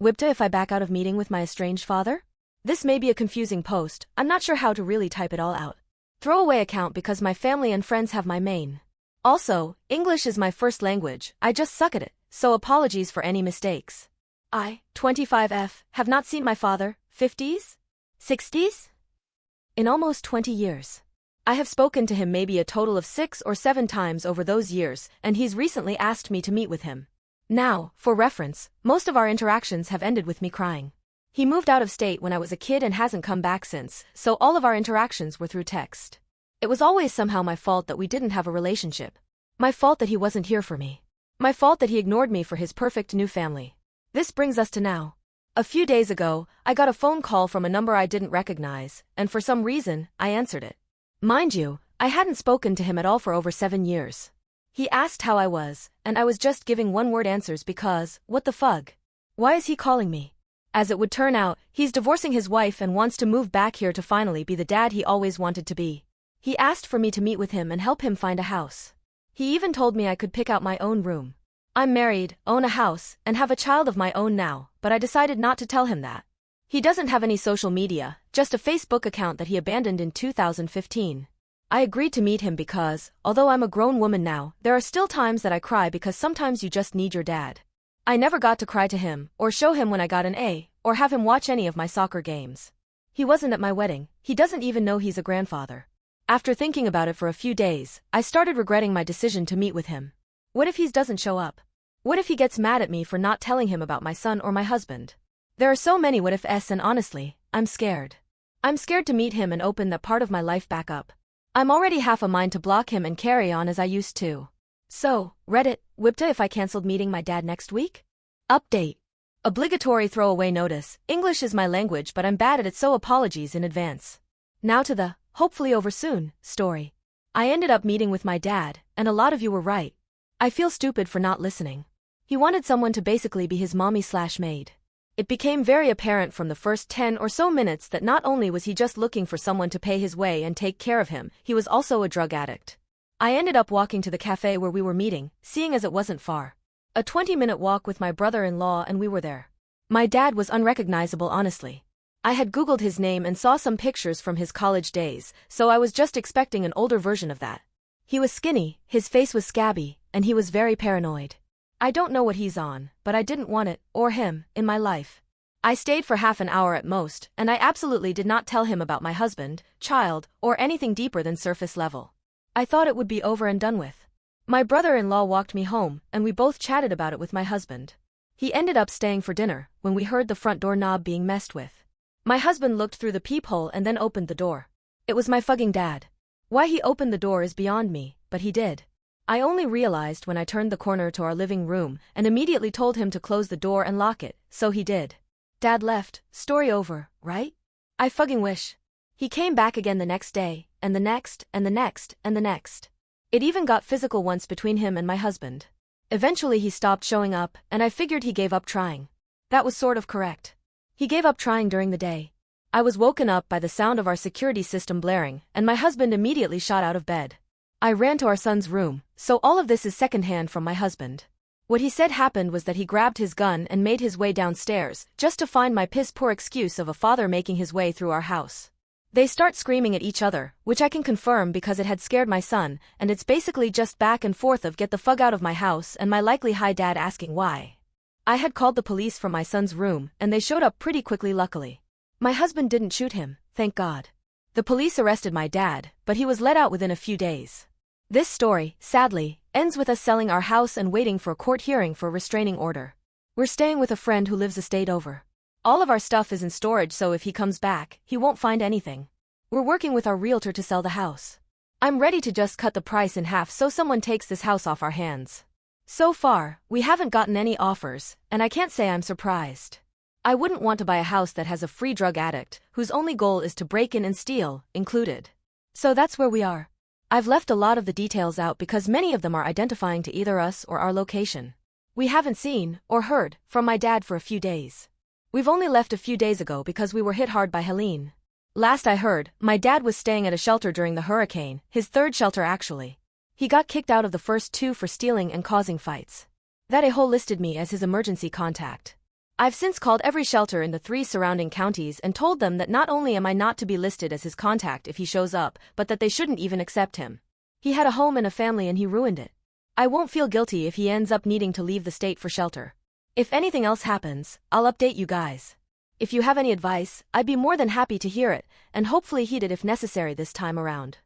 WIBTA if I back out of meeting with my estranged father? This may be a confusing post, I'm not sure how to really type it all out. Throwaway account because my family and friends have my main. Also, English is my first language, I just suck at it, so apologies for any mistakes. I, 25F, have not seen my father, 50s? 60s? In almost 20 years. I have spoken to him maybe a total of 6 or 7 times over those years, and he's recently asked me to meet with him. Now, for reference, most of our interactions have ended with me crying. He moved out of state when I was a kid and hasn't come back since, so all of our interactions were through text. It was always somehow my fault that we didn't have a relationship. My fault that he wasn't here for me. My fault that he ignored me for his perfect new family. This brings us to now. A few days ago, I got a phone call from a number I didn't recognize, and for some reason, I answered it. Mind you, I hadn't spoken to him at all for over 7 years. He asked how I was, and I was just giving one-word answers because, what the fug? Why is he calling me? As it would turn out, he's divorcing his wife and wants to move back here to finally be the dad he always wanted to be. He asked for me to meet with him and help him find a house. He even told me I could pick out my own room. I'm married, own a house, and have a child of my own now, but I decided not to tell him that. He doesn't have any social media, just a Facebook account that he abandoned in 2015. I agreed to meet him because, although I'm a grown woman now, there are still times that I cry because sometimes you just need your dad. I never got to cry to him, or show him when I got an A, or have him watch any of my soccer games. He wasn't at my wedding, he doesn't even know he's a grandfather. After thinking about it for a few days, I started regretting my decision to meet with him. What if he doesn't show up? What if he gets mad at me for not telling him about my son or my husband? There are so many what ifs and honestly, I'm scared. I'm scared to meet him and open that part of my life back up. I'm already half a mind to block him and carry on as I used to. So, Reddit, WIBTA if I cancelled meeting my dad next week? Update. Obligatory throwaway notice, English is my language but I'm bad at it, so apologies in advance. Now to the, hopefully over soon, story. I ended up meeting with my dad, and a lot of you were right. I feel stupid for not listening. He wanted someone to basically be his mommy/maid. It became very apparent from the first 10 or so minutes that not only was he just looking for someone to pay his way and take care of him, he was also a drug addict. I ended up walking to the cafe where we were meeting, seeing as it wasn't far. A 20-minute walk with my brother-in-law and we were there. My dad was unrecognizable, honestly. I had Googled his name and saw some pictures from his college days, so I was just expecting an older version of that. He was skinny, his face was scabby, and he was very paranoid. I don't know what he's on, but I didn't want it, or him, in my life. I stayed for half an hour at most, and I absolutely did not tell him about my husband, child, or anything deeper than surface level. I thought it would be over and done with. My brother-in-law walked me home, and we both chatted about it with my husband. He ended up staying for dinner, when we heard the front door knob being messed with. My husband looked through the peephole and then opened the door. It was my fucking dad. Why he opened the door is beyond me, but he did. I only realized when I turned the corner to our living room and immediately told him to close the door and lock it, so he did. Dad left, story over, right? I fucking wish. He came back again the next day, and the next, and the next, and the next. It even got physical once between him and my husband. Eventually he stopped showing up, and I figured he gave up trying. That was sort of correct. He gave up trying during the day. I was woken up by the sound of our security system blaring, and my husband immediately shot out of bed. I ran to our son's room, so all of this is secondhand from my husband. What he said happened was that he grabbed his gun and made his way downstairs, just to find my piss-poor excuse of a father making his way through our house. They start screaming at each other, which I can confirm because it had scared my son, and it's basically just back and forth of get the fuck out of my house and my likely hi dad asking why. I had called the police from my son's room, and they showed up pretty quickly luckily. My husband didn't shoot him, thank God. The police arrested my dad, but he was let out within a few days. This story, sadly, ends with us selling our house and waiting for a court hearing for a restraining order. We're staying with a friend who lives a state over. All of our stuff is in storage, so if he comes back, he won't find anything. We're working with our realtor to sell the house. I'm ready to just cut the price in half so someone takes this house off our hands. So far, we haven't gotten any offers, and I can't say I'm surprised. I wouldn't want to buy a house that has a free drug addict, whose only goal is to break in and steal, included. So that's where we are. I've left a lot of the details out because many of them are identifying to either us or our location. We haven't seen, or heard, from my dad for a few days. We've only left a few days ago because we were hit hard by Helene. Last I heard, my dad was staying at a shelter during the hurricane, his third shelter actually. He got kicked out of the first 2 for stealing and causing fights. That a-hole listed me as his emergency contact. I've since called every shelter in the 3 surrounding counties and told them that not only am I not to be listed as his contact if he shows up, but that they shouldn't even accept him. He had a home and a family and he ruined it. I won't feel guilty if he ends up needing to leave the state for shelter. If anything else happens, I'll update you guys. If you have any advice, I'd be more than happy to hear it, and hopefully heed it if necessary this time around.